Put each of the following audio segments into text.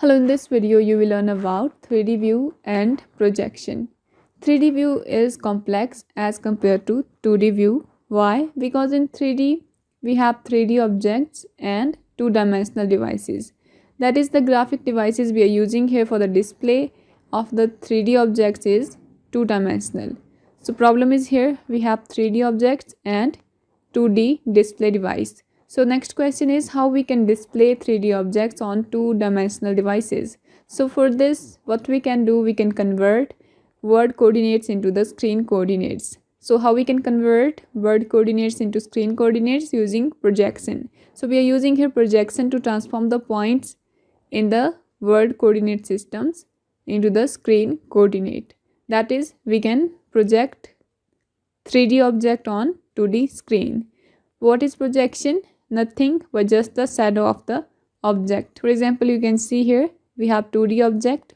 Hello, in this video you will learn about 3D view and projection. 3D view is complex as compared to 2D view. Why? Because in 3D we have 3D objects and two-dimensional devices. That is, the graphic devices we are using here for the display of the 3D objects is two-dimensional. So problem is here we have 3D objects and 2D display device. So next question is how we can display 3D objects on two-dimensional devices. So for this, what we can do, we can convert word coordinates into the screen coordinates. So how we can convert word coordinates into screen coordinates? Using projection. So we are using here projection to transform the points in the word coordinate systems into the screen coordinate. That is, we can project 3D object on 2D screen. What is projection? Nothing but just the shadow of the object. For example, you can see here we have 2D object,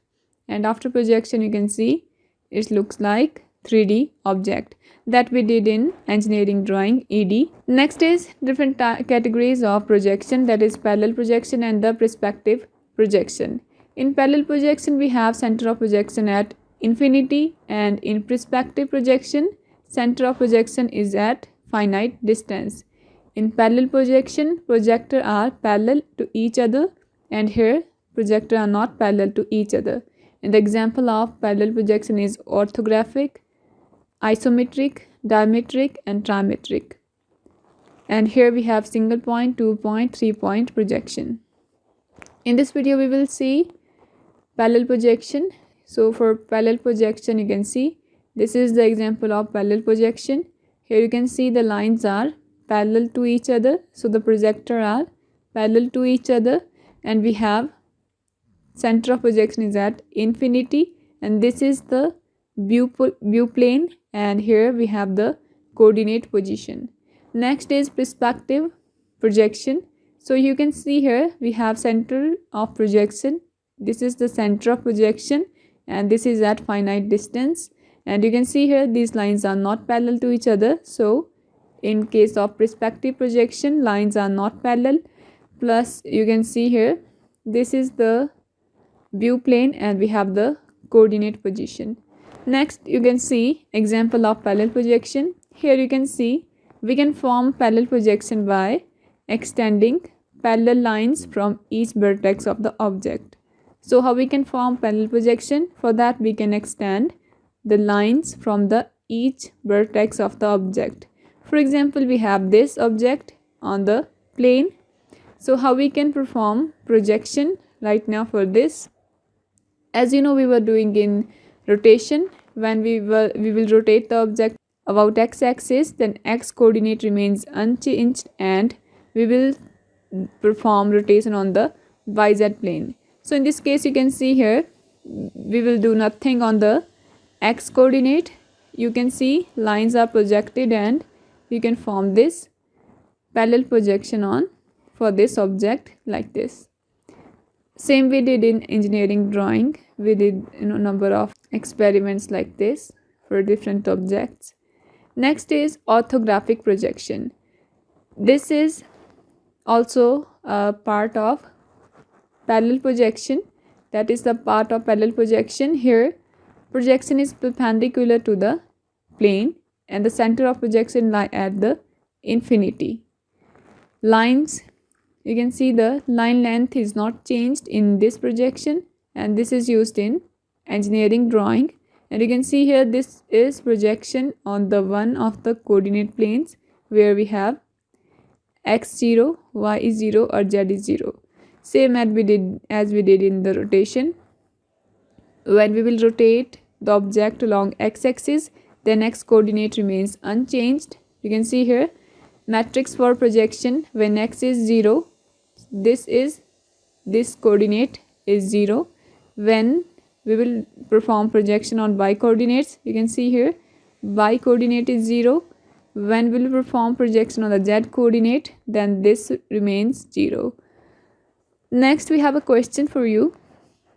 and after projection you can see it looks like 3D object. That we did in engineering drawing ED. Next is different categories of projection, that is parallel projection and the perspective projection. In parallel projection we have center of projection at infinity, and in perspective projection center of projection is at finite distance. In parallel projection, projectors are parallel to each other, and here projectors are not parallel to each other. And the example of parallel projection is orthographic, isometric, diametric, and trimetric. And here we have single point, 2 point, 3 point projection. In this video we will see parallel projection. So for parallel projection you can see this is the example of parallel projection. Here you can see the lines are parallel to each other, so the projector are parallel to each other, and we have center of projection is at infinity, and this is the view plane, and here we have the coordinate position. Next is perspective projection. So you can see here we have center of projection, this is the center of projection, and this is at finite distance, and you can see here these lines are not parallel to each other. So in case of perspective projection, lines are not parallel. Plus you can see here this is the view plane, and we have the coordinate position. Next you can see example of parallel projection. Here you can see we can form parallel projection by extending parallel lines from each vertex of the object. So how we can form parallel projection? For that we can extend the lines from the each vertex of the object. For example, we have this object on the plane. So how we can perform projection right now for this? As you know, we were doing in rotation. When we will rotate the object about x-axis, then x coordinate remains unchanged, and we will perform rotation on the yz plane. So in this case you can see here we will do nothing on the x coordinate. You can see lines are projected, and you can form this parallel projection on for this object like this. Same we did in engineering drawing. We did number of experiments like this for different objects. Next is orthographic projection. This is also a part of parallel projection. That is the part of parallel projection. Here projection is perpendicular to the plane, and the center of projection lie at the infinity. Lines, you can see the line length is not changed in this projection, and this is used in engineering drawing. And you can see here this is projection on the one of the coordinate planes where we have x0, y is 0, or z is 0. Same as we did in the rotation. When we will rotate the object along x-axis, then x coordinate remains unchanged. You can see here matrix for projection. When x is 0, this coordinate is 0. When we will perform projection on y coordinates, you can see here y coordinate is 0. When we will perform projection on the z coordinate, then this remains 0. Next we have a question for you,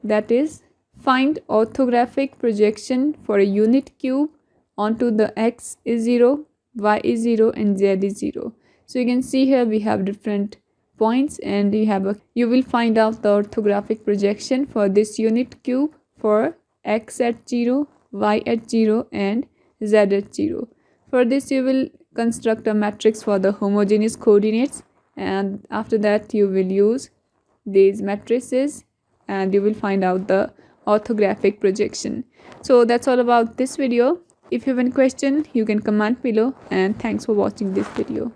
that is find orthographic projection for a unit cube onto the x is 0, y is 0, and z is 0. So you can see here we have different points, and you will find out the orthographic projection for this unit cube for x at 0, y at 0, and z at 0. For this you will construct a matrix for the homogeneous coordinates, and after that you will use these matrices and you will find out the orthographic projection. So that's all about this video. If you have any question, you can comment below, and thanks for watching this video.